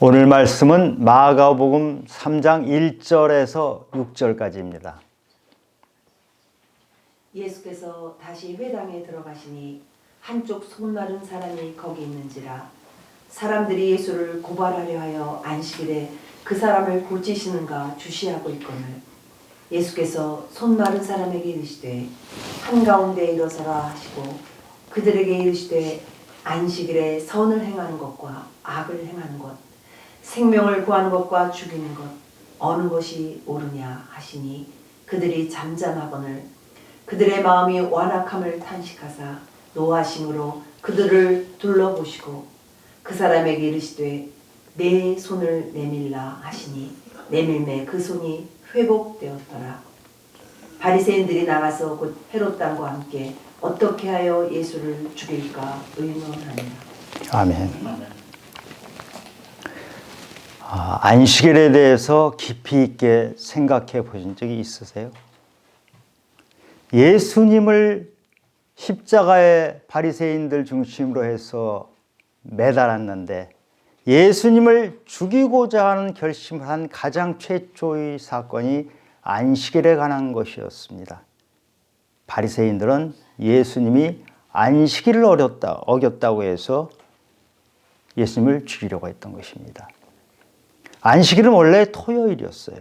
오늘 말씀은 마가복음 3장 1절에서 6절까지입니다. 예수께서 다시 회당에 들어가시니 한쪽 손 마른 사람이 거기 있는지라. 사람들이 예수를 고발하려 하여 안식일에 그 사람을 고치시는가 주시하고 있거늘 예수께서 손 마른 사람에게 이르시되 한가운데 일어서라 하시고 그들에게 이르시되 안식일에 선을 행하는 것과 악을 행하는 것, 생명을 구하는 것과 죽이는 것 어느 것이 옳으냐 하시니 그들이 잠잠하거늘 그들의 마음이 완악함을 탄식하사 노하심으로 그들을 둘러보시고 그 사람에게 이르시되 내 손을 내밀라 하시니 내밀매 그 손이 회복되었더라. 바리새인들이 나가서 곧 헤롯 당과 함께 어떻게 하여 예수를 죽일까 의논하니라. 아멘. 안식일에 대해서 깊이 있게 생각해 보신 적이 있으세요? 예수님을 십자가에 바리새인들 중심으로 해서 매달았는데 예수님을 죽이고자 하는 결심을 한 가장 최초의 사건이 안식일에 관한 것이었습니다. 바리새인들은 예수님이 안식일을 어겼다고 해서 예수님을 죽이려고 했던 것입니다. 안식일은 원래 토요일이었어요.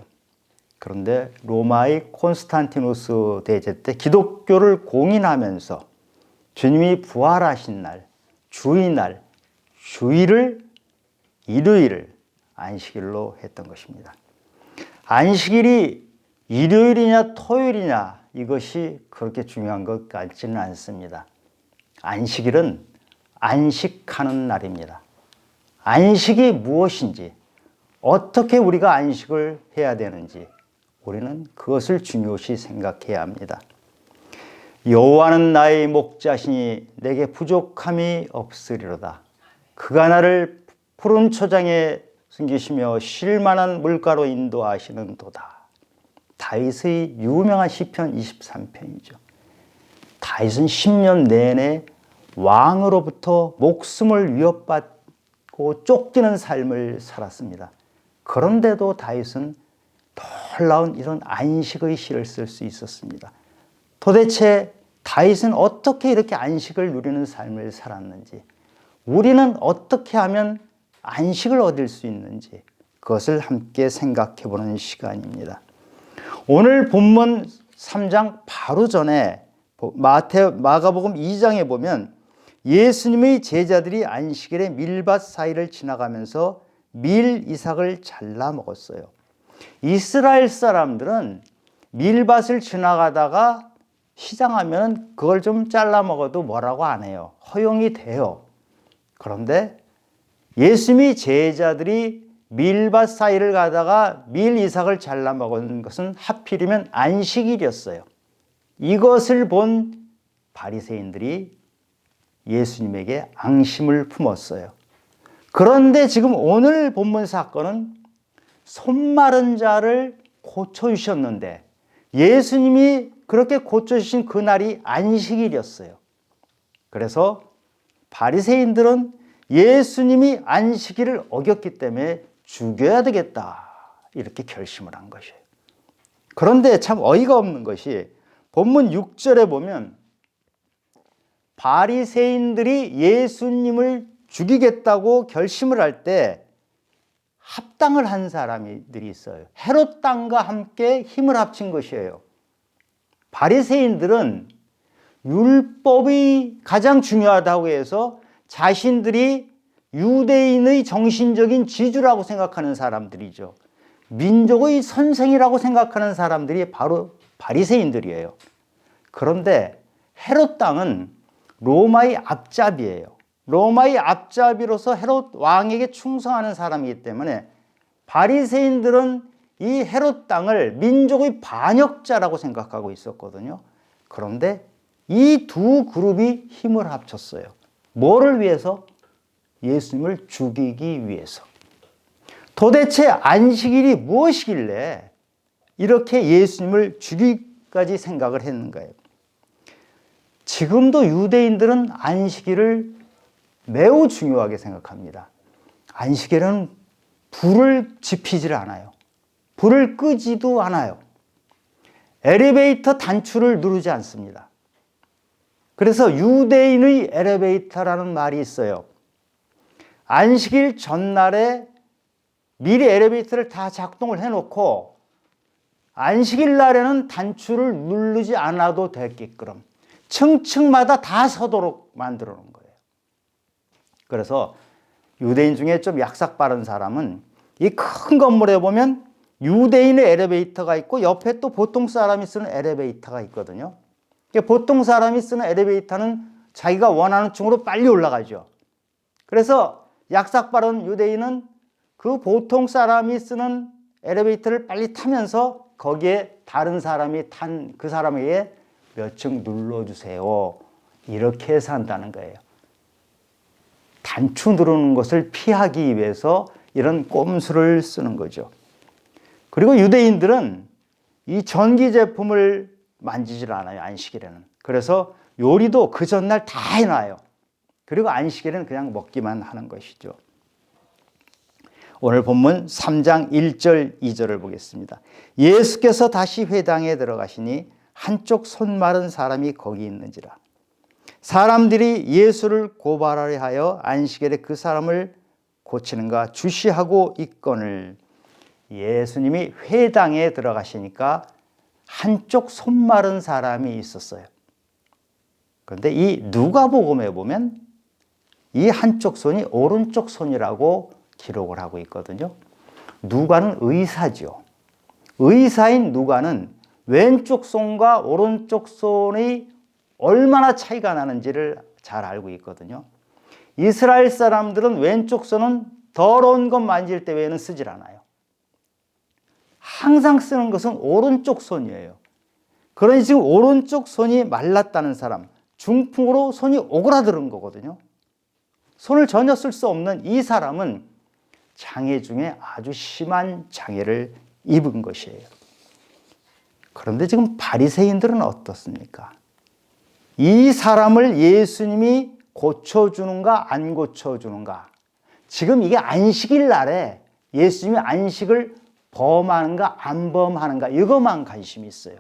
그런데 로마의 콘스탄티누스 대제 때 기독교를 공인하면서 주님이 부활하신 날, 주일날, 주일을 일요일을 안식일로 했던 것입니다. 안식일이 일요일이냐 토요일이냐 이것이 그렇게 중요한 것 같지는 않습니다. 안식일은 안식하는 날입니다. 안식이 무엇인지, 어떻게 우리가 안식을 해야 되는지 우리는 그것을 중요시 생각해야 합니다. 여호와는 나의 목자시니 내게 부족함이 없으리로다. 그가 나를 푸른 초장에 숨기시며 쉴 만한 물가로 인도하시는도다. 다윗의 유명한 시편 23편이죠. 다윗은 10년 내내 왕으로부터 목숨을 위협받고 쫓기는 삶을 살았습니다. 그런데도 다윗은 놀라운 이런 안식의 시를 쓸 수 있었습니다. 도대체 다윗은 어떻게 이렇게 안식을 누리는 삶을 살았는지, 우리는 어떻게 하면 안식을 얻을 수 있는지 그것을 함께 생각해 보는 시간입니다. 오늘 본문 3장 바로 전에 마가복음 2장에 보면 예수님의 제자들이 안식일에 밀밭 사이를 지나가면서 밀 이삭을 잘라 먹었어요. 이스라엘 사람들은 밀밭을 지나가다가 시장하면 그걸 좀 잘라 먹어도 뭐라고 안 해요. 허용이 돼요. 그런데 예수님이 제자들이 밀밭 사이를 가다가 밀 이삭을 잘라 먹은 것은 하필이면 안식일이었어요. 이것을 본 바리새인들이 예수님에게 앙심을 품었어요. 그런데 지금 오늘 본문 사건은 손 마른 자를 고쳐주셨는데 예수님이 그렇게 고쳐주신 그날이 안식일이었어요. 그래서 바리새인들은 예수님이 안식일을 어겼기 때문에 죽여야 되겠다 이렇게 결심을 한 것이에요. 그런데 참 어이가 없는 것이 본문 6절에 보면 바리새인들이 예수님을 죽이겠다고 결심을 할 때 합당을 한 사람들이 있어요. 헤롯 당과 함께 힘을 합친 것이에요. 바리새인들은 율법이 가장 중요하다고 해서 자신들이 유대인의 정신적인 지주라고 생각하는 사람들이죠. 민족의 선생이라고 생각하는 사람들이 바로 바리새인들이에요. 그런데 헤롯 당은 로마의 앞잡이에요. 로마의 앞잡이로서 헤롯 왕에게 충성하는 사람이기 때문에 바리새인들은 이 헤롯 당을 민족의 반역자라고 생각하고 있었거든요. 그런데 이 두 그룹이 힘을 합쳤어요. 뭐를 위해서? 예수님을 죽이기 위해서. 도대체 안식일이 무엇이길래 이렇게 예수님을 죽이기까지 생각을 했는가요? 지금도 유대인들은 안식일을 매우 중요하게 생각합니다. 안식일은 불을 지피질 않아요. 불을 끄지도 않아요. 엘리베이터 단추를 누르지 않습니다. 그래서 유대인의 엘리베이터라는 말이 있어요. 안식일 전날에 미리 엘리베이터를 다 작동을 해놓고 안식일 날에는 단추를 누르지 않아도 되게끔 층층마다 다 서도록 만들어 놓은 거예요. 그래서 유대인 중에 좀 약삭 빠른 사람은 이 큰 건물에 보면 유대인의 엘리베이터가 있고 옆에 또 보통 사람이 쓰는 엘리베이터가 있거든요. 보통 사람이 쓰는 엘리베이터는 자기가 원하는 층으로 빨리 올라가죠. 그래서 약삭 빠른 유대인은 그 보통 사람이 쓰는 엘리베이터를 빨리 타면서 거기에 다른 사람이 탄 그 사람에게 몇 층 눌러주세요. 이렇게 해서 한다는 거예요. 단추 누르는 것을 피하기 위해서 이런 꼼수를 쓰는 거죠. 그리고 유대인들은 이 전기 제품을 만지질 않아요. 안식일에는. 그래서 요리도 그 전날 다 해놔요. 그리고 안식일에는 그냥 먹기만 하는 것이죠. 오늘 본문 3장 1절 2절을 보겠습니다. 예수께서 다시 회당에 들어가시니 한쪽 손 마른 사람이 거기 있는지라. 사람들이 예수를 고발하려 하여 안식일에 그 사람을 고치는가 주시하고 있거늘. 예수님이 회당에 들어가시니까 한쪽 손 마른 사람이 있었어요. 그런데 이 누가복음에 보면 이 한쪽 손이 오른쪽 손이라고 기록을 하고 있거든요. 누가는 의사죠. 의사인 누가는 왼쪽 손과 오른쪽 손이 얼마나 차이가 나는지를 잘 알고 있거든요. 이스라엘 사람들은 왼쪽 손은 더러운 것 만질 때 외에는 쓰질 않아요. 항상 쓰는 것은 오른쪽 손이에요. 그러니 지금 오른쪽 손이 말랐다는 사람, 중풍으로 손이 오그라드는 거거든요. 손을 전혀 쓸 수 없는 이 사람은 장애 중에 아주 심한 장애를 입은 것이에요. 그런데 지금 바리새인들은 어떻습니까? 이 사람을 예수님이 고쳐주는가 안 고쳐주는가? 지금 이게 안식일 날에 예수님이 안식을 범하는가 안 범하는가 이것만 관심이 있어요.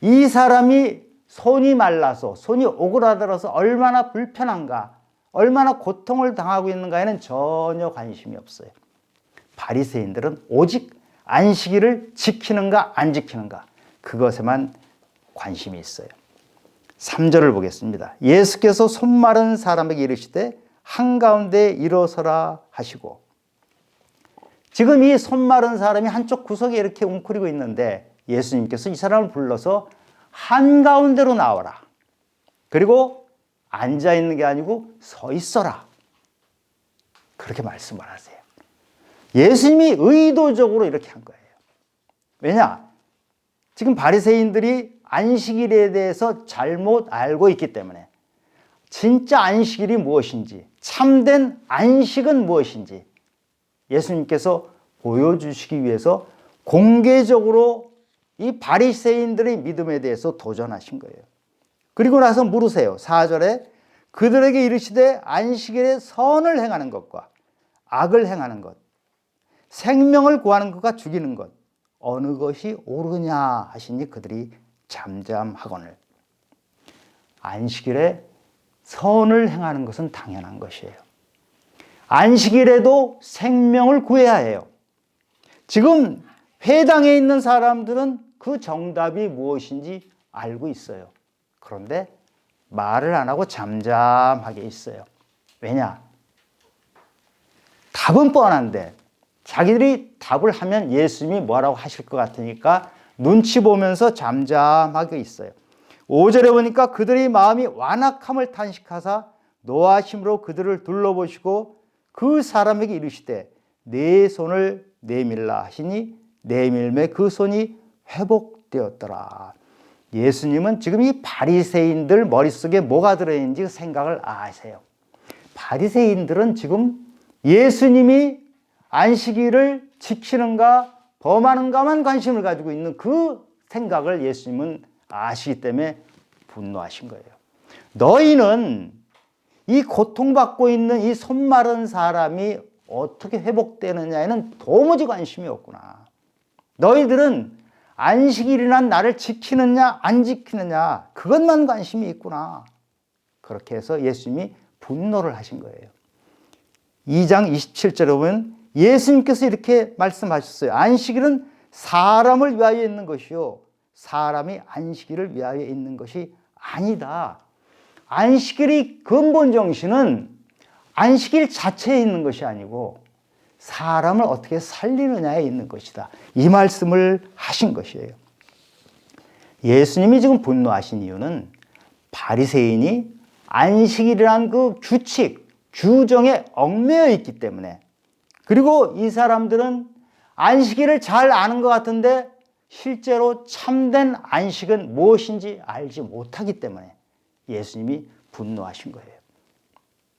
이 사람이 손이 말라서 손이 오그라들어서 얼마나 불편한가, 얼마나 고통을 당하고 있는가에는 전혀 관심이 없어요. 바리새인들은 오직 안식일을 지키는가 안 지키는가 그것에만 관심이 있어요. 3절을 보겠습니다. 예수께서 손 마른 사람에게 이르시되 한가운데 일어서라 하시고. 지금 이 손 마른 사람이 한쪽 구석에 이렇게 웅크리고 있는데 예수님께서 이 사람을 불러서 한가운데로 나와라. 그리고 앉아있는 게 아니고 서 있어라. 그렇게 말씀을 하세요. 예수님이 의도적으로 이렇게 한 거예요. 왜냐? 지금 바리새인들이 안식일에 대해서 잘못 알고 있기 때문에 진짜 안식일이 무엇인지, 참된 안식은 무엇인지 예수님께서 보여주시기 위해서 공개적으로 이 바리새인들의 믿음에 대해서 도전하신 거예요. 그리고 나서 물으세요. 4절에 그들에게 이르시되 안식일에 선을 행하는 것과 악을 행하는 것, 생명을 구하는 것과 죽이는 것 어느 것이 옳으냐 하시니 그들이 잠잠하거늘. 안식일에 선을 행하는 것은 당연한 것이에요. 안식일에도 생명을 구해야 해요. 지금 회당에 있는 사람들은 그 정답이 무엇인지 알고 있어요. 그런데 말을 안 하고 잠잠하게 있어요. 왜냐? 답은 뻔한데 자기들이 답을 하면 예수님이 뭐라고 하실 것 같으니까 눈치 보면서 잠잠하게 있어요. 5절에 보니까 그들의 마음이 완악함을 탄식하사 노하심으로 그들을 둘러보시고 그 사람에게 이르시되 내 손을 내밀라 하시니 내밀매 그 손이 회복되었더라. 예수님은 지금 이 바리새인들 머릿속에 뭐가 들어있는지 생각을 아세요. 바리새인들은 지금 예수님이 안식일을 지키는가 범하는가만 관심을 가지고 있는 그 생각을 예수님은 아시기 때문에 분노하신 거예요. 너희는 이 고통받고 있는 이 손 마른 사람이 어떻게 회복되느냐에는 도무지 관심이 없구나. 너희들은 안식일이란 날을 지키느냐 안 지키느냐 그것만 관심이 있구나. 그렇게 해서 예수님이 분노를 하신 거예요. 2장 27절에 보면 예수님께서 이렇게 말씀하셨어요. 안식일은 사람을 위하여 있는 것이요 사람이 안식일을 위하여 있는 것이 아니다. 안식일의 근본 정신은 안식일 자체에 있는 것이 아니고 사람을 어떻게 살리느냐에 있는 것이다. 이 말씀을 하신 것이에요. 예수님이 지금 분노하신 이유는 바리새인이 안식일이란 그 규칙, 규정에 얽매여 있기 때문에, 그리고 이 사람들은 안식일을 잘 아는 것 같은데 실제로 참된 안식은 무엇인지 알지 못하기 때문에 예수님이 분노하신 거예요.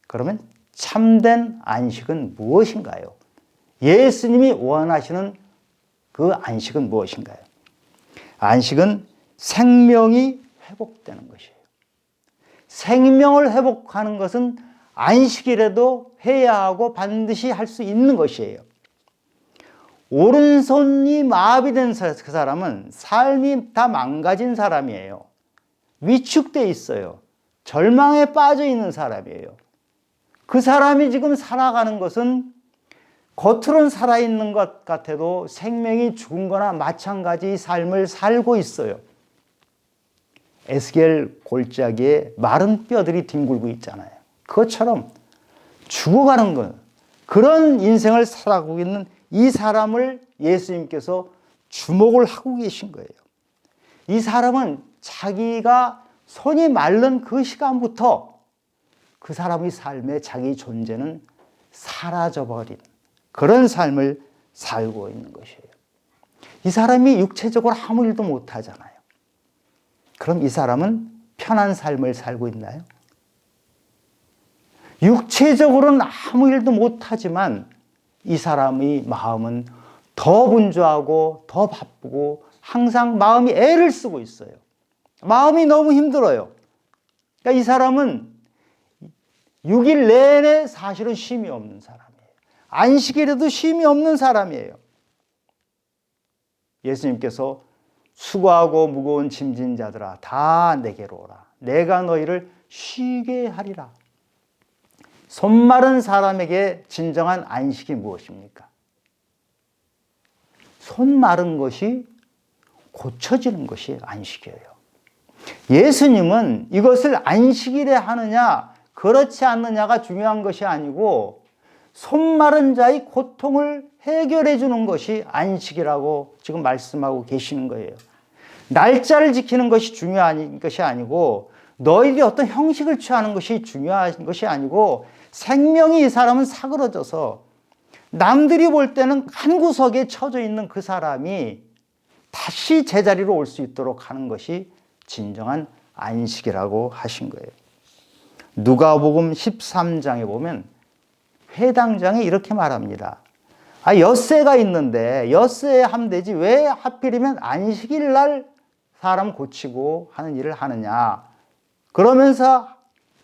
그러면 참된 안식은 무엇인가요? 예수님이 원하시는 그 안식은 무엇인가요? 안식은 생명이 회복되는 것이에요. 생명을 회복하는 것은 안식일에도 해야 하고 반드시 할 수 있는 것이에요. 오른손이 마비된 그 사람은 삶이 다 망가진 사람이에요. 위축돼 있어요. 절망에 빠져 있는 사람이에요. 그 사람이 지금 살아가는 것은 겉으로는 살아있는 것 같아도 생명이 죽은 거나 마찬가지 삶을 살고 있어요. 에스겔 골짜기에 마른 뼈들이 뒹굴고 있잖아요. 그것처럼 죽어가는 것, 그런 인생을 살아가고 있는 이 사람을 예수님께서 주목을 하고 계신 거예요. 이 사람은 자기가 손이 마른 그 시간부터 그 사람의 삶에 자기 존재는 사라져버린 그런 삶을 살고 있는 것이에요. 이 사람이 육체적으로 아무 일도 못하잖아요. 그럼 이 사람은 편한 삶을 살고 있나요? 육체적으로는 아무 일도 못하지만 이 사람의 마음은 더 분주하고 더 바쁘고 항상 마음이 애를 쓰고 있어요. 마음이 너무 힘들어요. 그러니까 이 사람은 6일 내내 사실은 쉼이 없는 사람이에요. 안식일에도 쉼이 없는 사람이에요. 예수님께서 수고하고 무거운 짐진 자들아 다 내게로 오라. 내가 너희를 쉬게 하리라. 손 마른 사람에게 진정한 안식이 무엇입니까? 손 마른 것이 고쳐지는 것이 안식이에요. 예수님은 이것을 안식일에 하느냐 그렇지 않느냐가 중요한 것이 아니고 손 마른 자의 고통을 해결해 주는 것이 안식이라고 지금 말씀하고 계시는 거예요. 날짜를 지키는 것이 중요한 것이 아니고 너희들이 어떤 형식을 취하는 것이 중요한 것이 아니고 생명이 이 사람은 사그러져서 남들이 볼 때는 한 구석에 처져 있는 그 사람이 다시 제자리로 올 수 있도록 하는 것이 진정한 안식이라고 하신 거예요. 누가복음 13장에 보면 회당장이 이렇게 말합니다. 엿새가 있는데 엿새에 하면 되지 왜 하필이면 안식일 날 사람 고치고 하는 일을 하느냐. 그러면서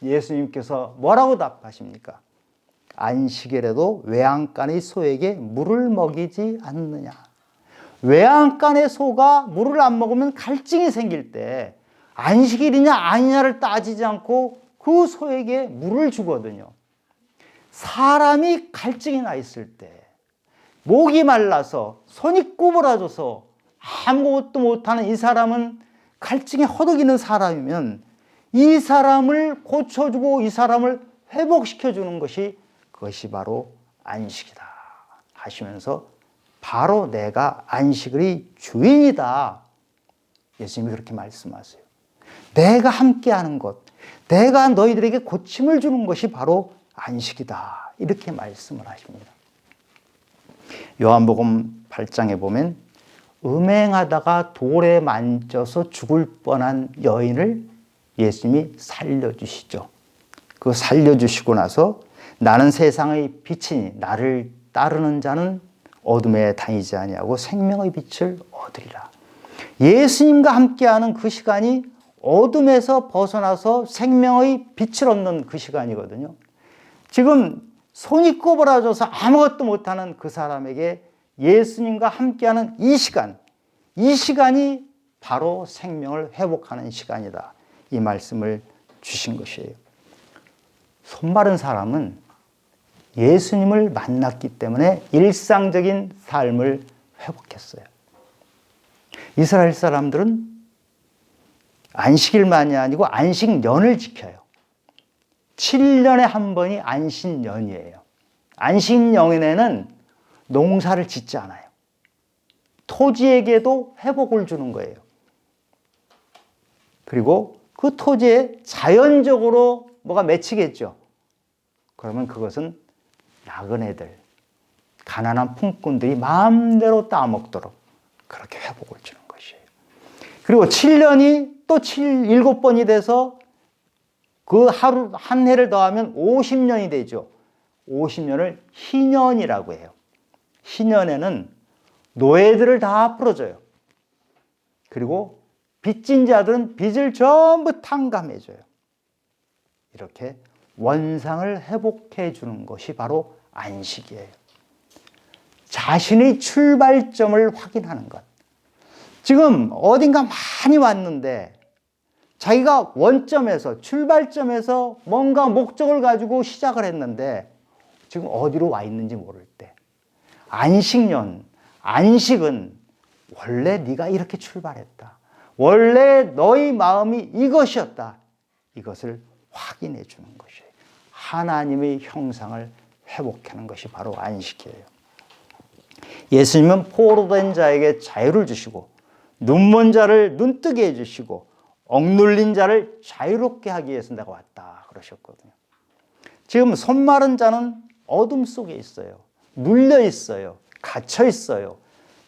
예수님께서 뭐라고 답하십니까? 안식일에도 외양간의 소에게 물을 먹이지 않느냐. 외양간의 소가 물을 안 먹으면 갈증이 생길 때 안식일이냐 아니냐를 따지지 않고 그 소에게 물을 주거든요. 사람이 갈증이 나 있을 때 목이 말라서 손이 구부러져서 아무것도 못하는 이 사람은 갈증에 허덕이는 사람이면 이 사람을 고쳐주고 이 사람을 회복시켜주는 것이 그것이 바로 안식이다 하시면서 바로 내가 안식의 주인이다. 예수님이 그렇게 말씀하세요. 내가 함께하는 것, 내가 너희들에게 고침을 주는 것이 바로 안식이다. 이렇게 말씀을 하십니다. 요한복음 8장에 보면 음행하다가 돌에 만져서 죽을 뻔한 여인을 예수님이 살려주시죠. 그 살려주시고 나서 나는 세상의 빛이니 나를 따르는 자는 어둠에 다니지 아니하고 생명의 빛을 얻으리라. 예수님과 함께하는 그 시간이 어둠에서 벗어나서 생명의 빛을 얻는 그 시간이거든요. 지금 손이 꼬부라져서 아무것도 못하는 그 사람에게 예수님과 함께하는 이 시간이 바로 생명을 회복하는 시간이다. 이 말씀을 주신 것이에요. 손 마른 사람은 예수님을 만났기 때문에 일상적인 삶을 회복했어요. 이스라엘 사람들은 안식일만이 아니고 안식년을 지켜요. 7년에 한 번이 안식년이에요. 안식년에는 농사를 짓지 않아요. 토지에게도 회복을 주는 거예요. 그리고 그 토지에 자연적으로 뭐가 맺히겠죠. 그러면 그것은 나그네들, 가난한 품꾼들이 마음대로 따먹도록 그렇게 회복을 주는 것이에요. 그리고 7년이 또 7번이 돼서 그 하루 한 해를 더하면 50년이 되죠. 50년을 희년이라고 해요. 희년에는 노예들을 다 풀어줘요. 그리고 빚진 자들은 빚을 전부 탕감해줘요. 이렇게 원상을 회복해 주는 것이 바로 안식이에요. 자신의 출발점을 확인하는 것. 지금 어딘가 많이 왔는데 자기가 원점에서, 출발점에서 뭔가 목적을 가지고 시작을 했는데 지금 어디로 와 있는지 모를 때, 안식년, 안식은 원래 네가 이렇게 출발했다. 원래 너의 마음이 이것이었다. 이것을 확인해 주는 것이에요. 하나님의 형상을 회복하는 것이 바로 안식이에요. 예수님은 포로된 자에게 자유를 주시고, 눈먼 자를 눈뜨게 해주시고, 억눌린 자를 자유롭게 하기 위해서 내가 왔다 그러셨거든요. 지금 손 마른 자는 어둠 속에 있어요. 눌려 있어요. 갇혀 있어요.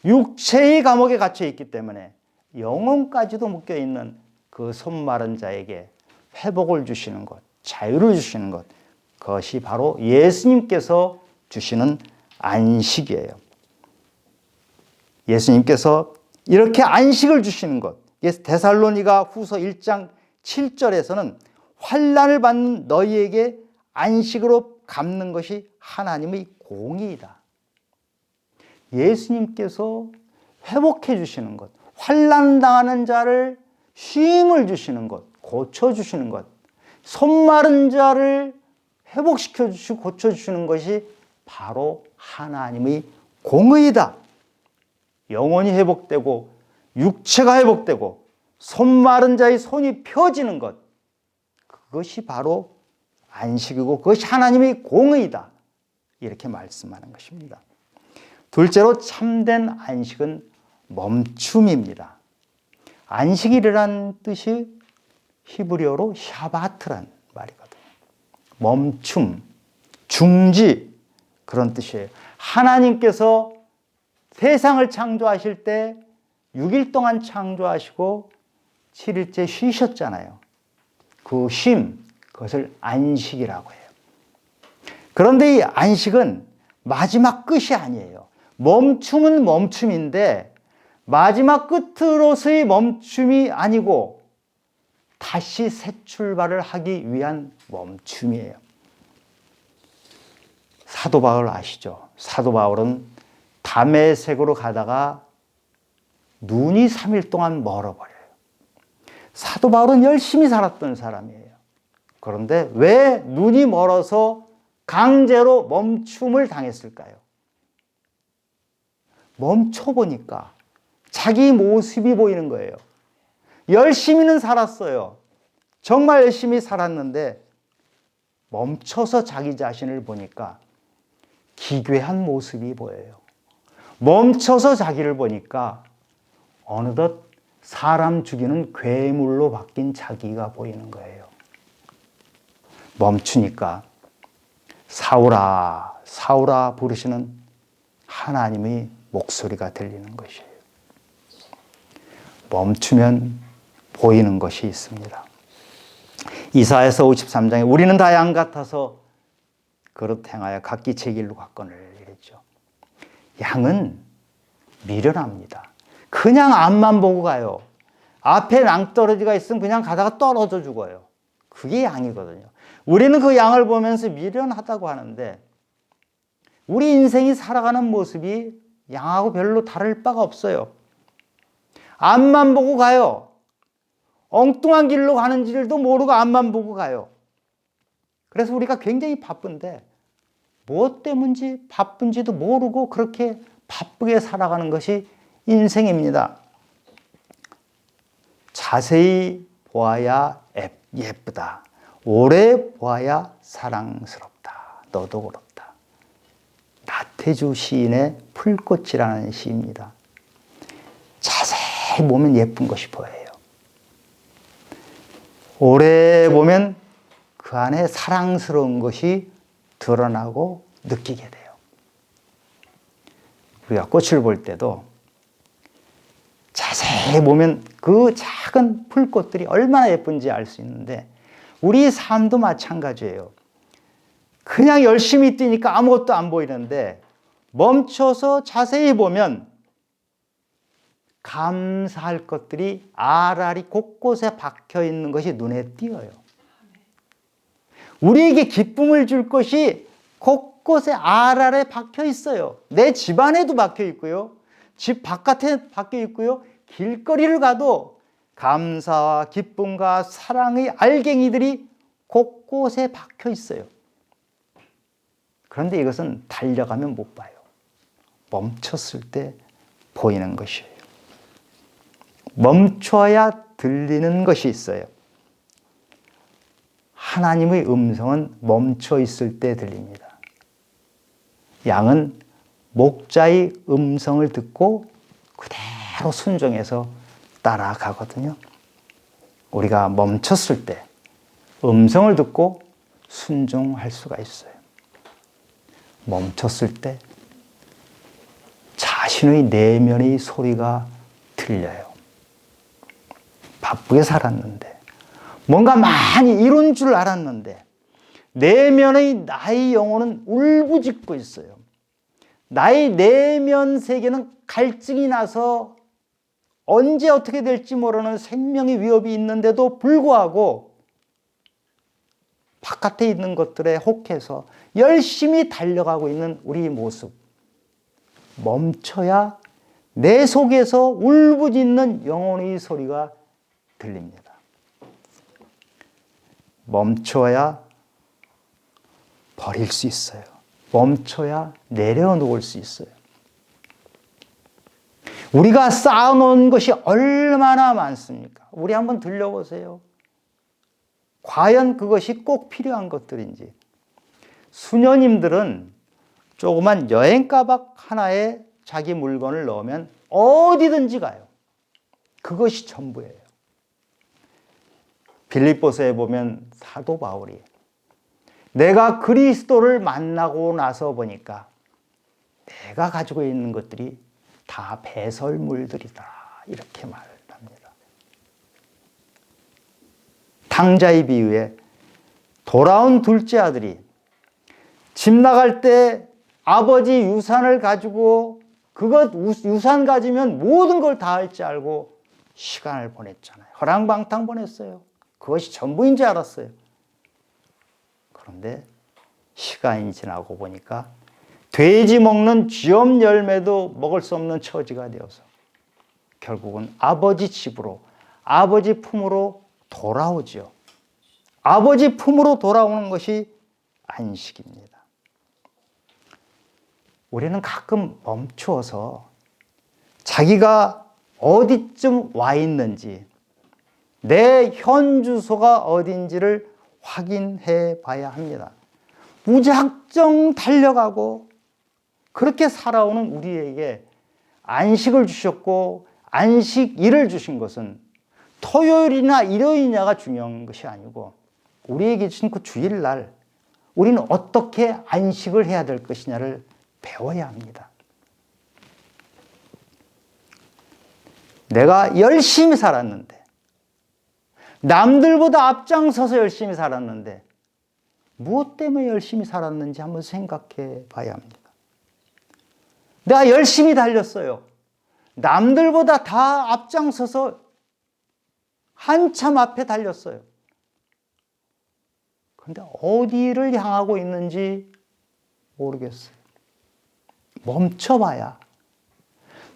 육체의 감옥에 갇혀 있기 때문에 영혼까지도 묶여 있는 그 손 마른 자에게 회복을 주시는 것, 자유를 주시는 것, 그것이 바로 예수님께서 주시는 안식이에요. 예수님께서 이렇게 안식을 주시는 것, 데살로니가 후서 1장 7절에서는 환난을 받는 너희에게 안식으로 갚는 것이 하나님의 공의이다. 예수님께서 회복해 주시는 것, 환난 당하는 자를 쉼을 주시는 것, 고쳐주시는 것, 손 마른 자를 회복시켜 주시고 고쳐주시는 것이 바로 하나님의 공의이다. 영혼이 회복되고 육체가 회복되고 손 마른 자의 손이 펴지는 것, 그것이 바로 안식이고 그것이 하나님의 공의이다. 이렇게 말씀하는 것입니다. 둘째로 참된 안식은 멈춤입니다. 안식일이란 뜻이 히브리어로 샤바트란 말이거든요. 멈춤, 중지, 그런 뜻이에요. 하나님께서 세상을 창조하실 때 6일 동안 창조하시고 7일째 쉬셨잖아요. 그 쉼, 그것을 안식이라고 해요. 그런데 이 안식은 마지막 끝이 아니에요. 멈춤은 멈춤인데 마지막 끝으로서의 멈춤이 아니고 다시 새 출발을 하기 위한 멈춤이에요. 사도 바울 아시죠? 사도 바울은 다메섹으로 가다가 눈이 3일 동안 멀어버려요. 사도 바울은 열심히 살았던 사람이에요. 그런데 왜 눈이 멀어서 강제로 멈춤을 당했을까요? 멈춰보니까 자기 모습이 보이는 거예요. 열심히는 살았어요. 정말 열심히 살았는데 멈춰서 자기 자신을 보니까 기괴한 모습이 보여요. 멈춰서 자기를 보니까 어느덧 사람 죽이는 괴물로 바뀐 자기가 보이는 거예요. 멈추니까 사울아, 사울아 부르시는 하나님의 목소리가 들리는 것이에요. 멈추면 보이는 것이 있습니다. 이사야서 53장에 우리는 다 양 같아서 그릇 행하여 각기 제 길로 갔거늘 이랬죠. 양은 미련합니다. 그냥 앞만 보고 가요. 앞에 낭떠러지가 있으면 그냥 가다가 떨어져 죽어요. 그게 양이거든요. 우리는 그 양을 보면서 미련하다고 하는데 우리 인생이 살아가는 모습이 양하고 별로 다를 바가 없어요. 앞만 보고 가요. 엉뚱한 길로 가는 줄도 모르고 앞만 보고 가요. 그래서 우리가 굉장히 바쁜데 무엇 때문인지 바쁜지도 모르고 그렇게 바쁘게 살아가는 것이 인생입니다. 자세히 보아야 예쁘다. 오래 보아야 사랑스럽다. 너도 그렇다. 나태주 시인의 풀꽃이라는 시입니다. 자세히 보면 예쁜 것이 보여요. 오래 보면 그 안에 사랑스러운 것이 드러나고 느끼게 돼요. 우리가 꽃을 볼 때도 자세히 보면 그 작은 풀꽃들이 얼마나 예쁜지 알 수 있는데 우리 삶도 마찬가지예요. 그냥 열심히 뛰니까 아무것도 안 보이는데 멈춰서 자세히 보면 감사할 것들이 알알이 곳곳에 박혀 있는 것이 눈에 띄어요. 우리에게 기쁨을 줄 것이 곳곳에 알알에 박혀 있어요. 내 집 안에도 박혀 있고요. 집 바깥에 박혀 있고요. 길거리를 가도 감사와 기쁨과 사랑의 알갱이들이 곳곳에 박혀 있어요. 그런데 이것은 달려가면 못 봐요. 멈췄을 때 보이는 것이에요. 멈춰야 들리는 것이 있어요. 하나님의 음성은 멈춰 있을 때 들립니다. 양은 목자의 음성을 듣고 그대로 순종해서 따라가거든요. 우리가 멈췄을 때 음성을 듣고 순종할 수가 있어요. 멈췄을 때 자신의 내면의 소리가 들려요. 바쁘게 살았는데 뭔가 많이 이룬 줄 알았는데 내면의 나의 영혼은 울부짖고 있어요. 나의 내면 세계는 갈증이 나서 언제 어떻게 될지 모르는 생명의 위협이 있는데도 불구하고 바깥에 있는 것들에 혹해서 열심히 달려가고 있는 우리 모습. 멈춰야 내 속에서 울부짖는 영혼의 소리가 들립니다. 멈춰야 버릴 수 있어요. 멈춰야 내려놓을 수 있어요. 우리가 쌓아놓은 것이 얼마나 많습니까? 우리 한번 들려보세요. 과연 그것이 꼭 필요한 것들인지. 수녀님들은 조그만 여행 가방 하나에 자기 물건을 넣으면 어디든지 가요. 그것이 전부예요. 빌립보서에 보면 사도 바울이 내가 그리스도를 만나고 나서 보니까 내가 가지고 있는 것들이 다 배설물들이다. 이렇게 말을 합니다. 탕자의 비유에 돌아온 둘째 아들이 집 나갈 때 아버지 유산을 가지고 그것 유산 가지면 모든 걸 다 할 줄 알고 시간을 보냈잖아요. 허랑방탕 보냈어요. 그것이 전부인 줄 알았어요. 그런데 시간이 지나고 보니까 돼지 먹는 쥐엄 열매도 먹을 수 없는 처지가 되어서 결국은 아버지 집으로, 아버지 품으로 돌아오죠. 아버지 품으로 돌아오는 것이 안식입니다. 우리는 가끔 멈추어서 자기가 어디쯤 와 있는지, 내 현 주소가 어딘지를 확인해 봐야 합니다. 무작정 달려가고 그렇게 살아오는 우리에게 안식을 주셨고 안식일을 주신 것은 토요일이나 일요일이냐가 중요한 것이 아니고 우리에게 주신 그 주일날 우리는 어떻게 안식을 해야 될 것이냐를 배워야 합니다. 내가 열심히 살았는데 남들보다 앞장서서 열심히 살았는데 무엇 때문에 열심히 살았는지 한번 생각해 봐야 합니다. 내가 열심히 달렸어요. 남들보다 다 앞장서서 한참 앞에 달렸어요. 그런데 어디를 향하고 있는지 모르겠어요. 멈춰봐야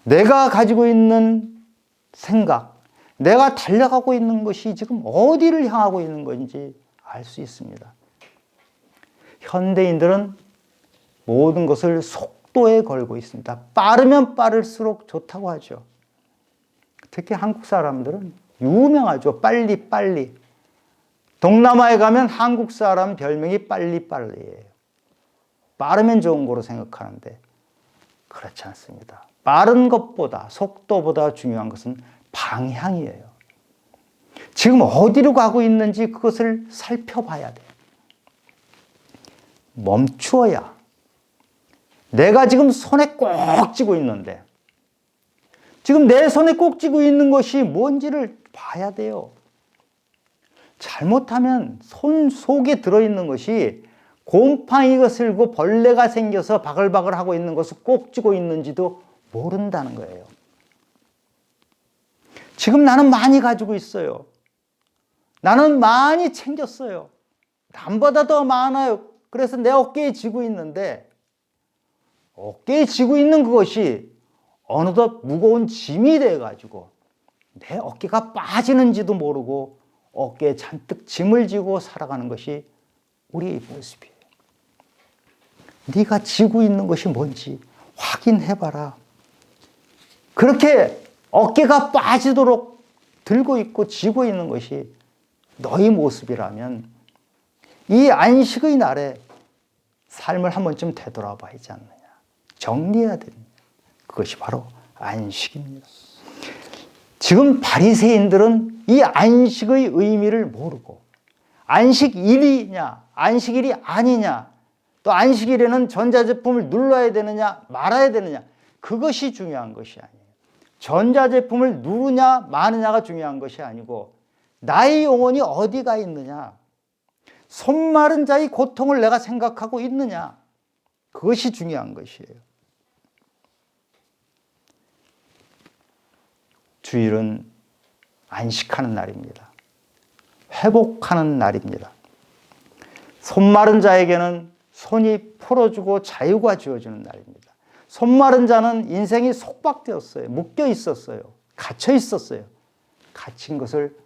내가 가지고 있는 생각, 내가 달려가고 있는 것이 지금 어디를 향하고 있는 건지 알 수 있습니다. 현대인들은 모든 것을 속도에 걸고 있습니다. 빠르면 빠를수록 좋다고 하죠. 특히 한국 사람들은 유명하죠. 빨리빨리. 동남아에 가면 한국 사람 별명이 빨리빨리예요. 빠르면 좋은 거로 생각하는데 그렇지 않습니다. 빠른 것보다, 속도보다 중요한 것은 방향이에요. 지금 어디로 가고 있는지 그것을 살펴봐야 돼요. 멈추어야 내가 지금 손에 꼭 쥐고 있는데 지금 내 손에 꼭 쥐고 있는 것이 뭔지를 봐야 돼요. 잘못하면 손 속에 들어있는 것이 곰팡이가 슬고 벌레가 생겨서 바글바글 하고 있는 것을 꼭 쥐고 있는지도 모른다는 거예요. 지금 나는 많이 가지고 있어요. 나는 많이 챙겼어요. 남보다 더 많아요. 그래서 내 어깨에 쥐고 있는데 어깨에 쥐고 있는 그것이 어느덧 무거운 짐이 돼가지고 내 어깨가 빠지는지도 모르고 어깨에 잔뜩 짐을 지고 살아가는 것이 우리의 모습이에요. 네가 지고 있는 것이 뭔지 확인해봐라. 그렇게 어깨가 빠지도록 들고 있고 지고 있는 것이 너의 모습이라면 이 안식의 날에 삶을 한 번쯤 되돌아봐야 하지 않느냐. 정리해야 됩니다. 그것이 바로 안식입니다. 지금 바리새인들은 이 안식의 의미를 모르고 안식일이냐 안식일이 아니냐 또 안식일에는 전자제품을 눌러야 되느냐 말아야 되느냐 그것이 중요한 것이 아니에요. 전자제품을 누르냐 마느냐가 중요한 것이 아니고 나의 영혼이 어디가 있느냐, 손 마른 자의 고통을 내가 생각하고 있느냐, 그것이 중요한 것이에요. 주일은 안식하는 날입니다. 회복하는 날입니다. 손 마른 자에게는 손이 풀어주고 자유가 주어지는 날입니다. 손 마른 자는 인생이 속박되었어요. 묶여 있었어요. 갇혀 있었어요. 갇힌 것을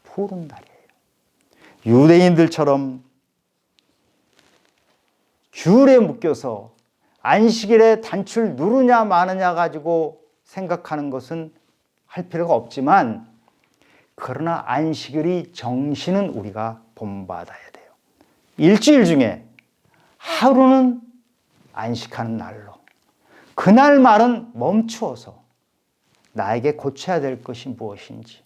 푸는 날이에요. 유대인들처럼 규율에 묶여서 안식일에 단추를 누르냐 마느냐 가지고 생각하는 것은 할 필요가 없지만 그러나 안식일의 정신은 우리가 본받아야 돼요. 일주일 중에 하루는 안식하는 날로 그날 말은 멈추어서 나에게 고쳐야 될 것이 무엇인지,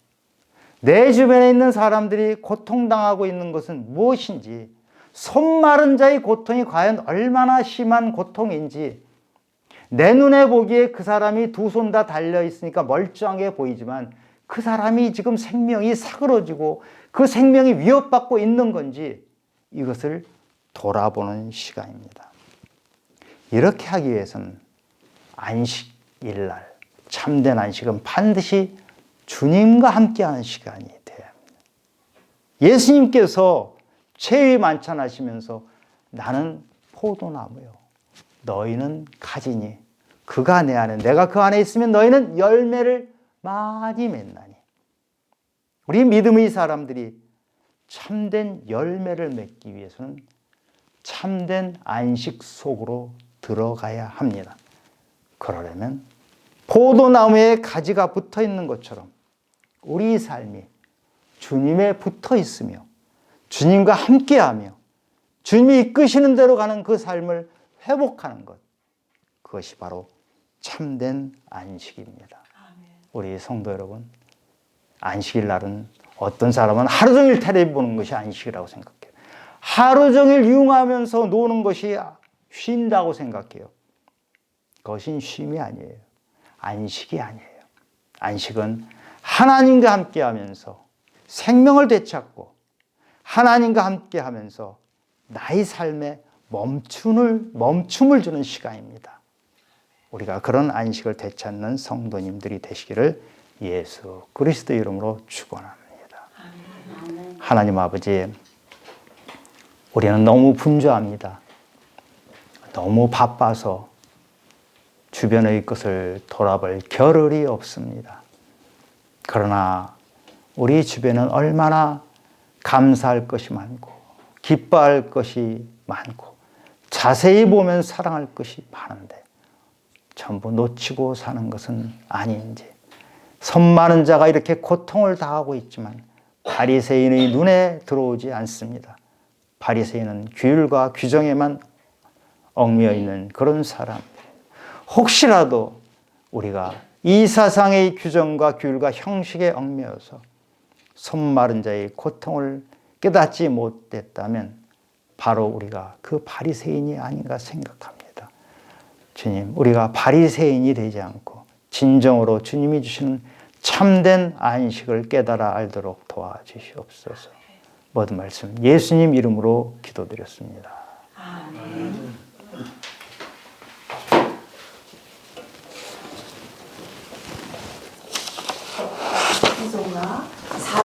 내 주변에 있는 사람들이 고통당하고 있는 것은 무엇인지, 손 마른 자의 고통이 과연 얼마나 심한 고통인지, 내 눈에 보기에 그 사람이 두 손 다 달려 있으니까 멀쩡하게 보이지만 그 사람이 지금 생명이 사그러지고 그 생명이 위협받고 있는 건지 이것을 돌아보는 시간입니다. 이렇게 하기 위해서는 안식일날, 참된 안식은 반드시 주님과 함께하는 시간이 돼야 합니다. 예수님께서 최후의 만찬하시면서 나는 포도나무요, 너희는 가지니 그가 내 안에 내가 그 안에 있으면 너희는 열매를 많이 맺나니. 우리 믿음의 사람들이 참된 열매를 맺기 위해서는 참된 안식 속으로 들어가야 합니다. 그러려면 포도나무에 가지가 붙어 있는 것처럼 우리 삶이 주님에 붙어 있으며 주님과 함께하며 주님이 이끄시는 대로 가는 그 삶을 회복하는 것, 그것이 바로 참된 안식입니다. 우리 성도 여러분, 안식일 날은 어떤 사람은 하루 종일 텔레비 보는 것이 안식이라고 생각해요. 하루 종일 유흥하면서 노는 것이 쉰다고 생각해요. 그것은 쉼이 아니에요. 안식이 아니에요. 안식은 하나님과 함께하면서 생명을 되찾고 하나님과 함께하면서 나의 삶에 멈춤을 주는 시간입니다. 우리가 그런 안식을 되찾는 성도님들이 되시기를 예수 그리스도 이름으로 축원합니다. 하나님 아버지, 우리는 너무 분주합니다. 너무 바빠서 주변의 것을 돌아볼 겨를이 없습니다. 그러나 우리 주변은 얼마나 감사할 것이 많고 기뻐할 것이 많고 자세히 보면 사랑할 것이 많은데 전부 놓치고 사는 것은 아닌지. 선 많은 자가 이렇게 고통을 당하고 있지만 바리새인의 눈에 들어오지 않습니다. 바리새인은 규율과 규정에만 얽매여 있는 그런 사람. 혹시라도 우리가 이 세상의 규정과 규율과 형식에 얽매여서 손 마른 자의 고통을 깨닫지 못했다면 바로 우리가 그 바리새인이 아닌가 생각합니다. 주님, 우리가 바리새인이 되지 않고 진정으로 주님이 주시는 참된 안식을 깨달아 알도록 도와주시옵소서. 모든 말씀 예수님 이름으로 기도드렸습니다. 아멘. 이송아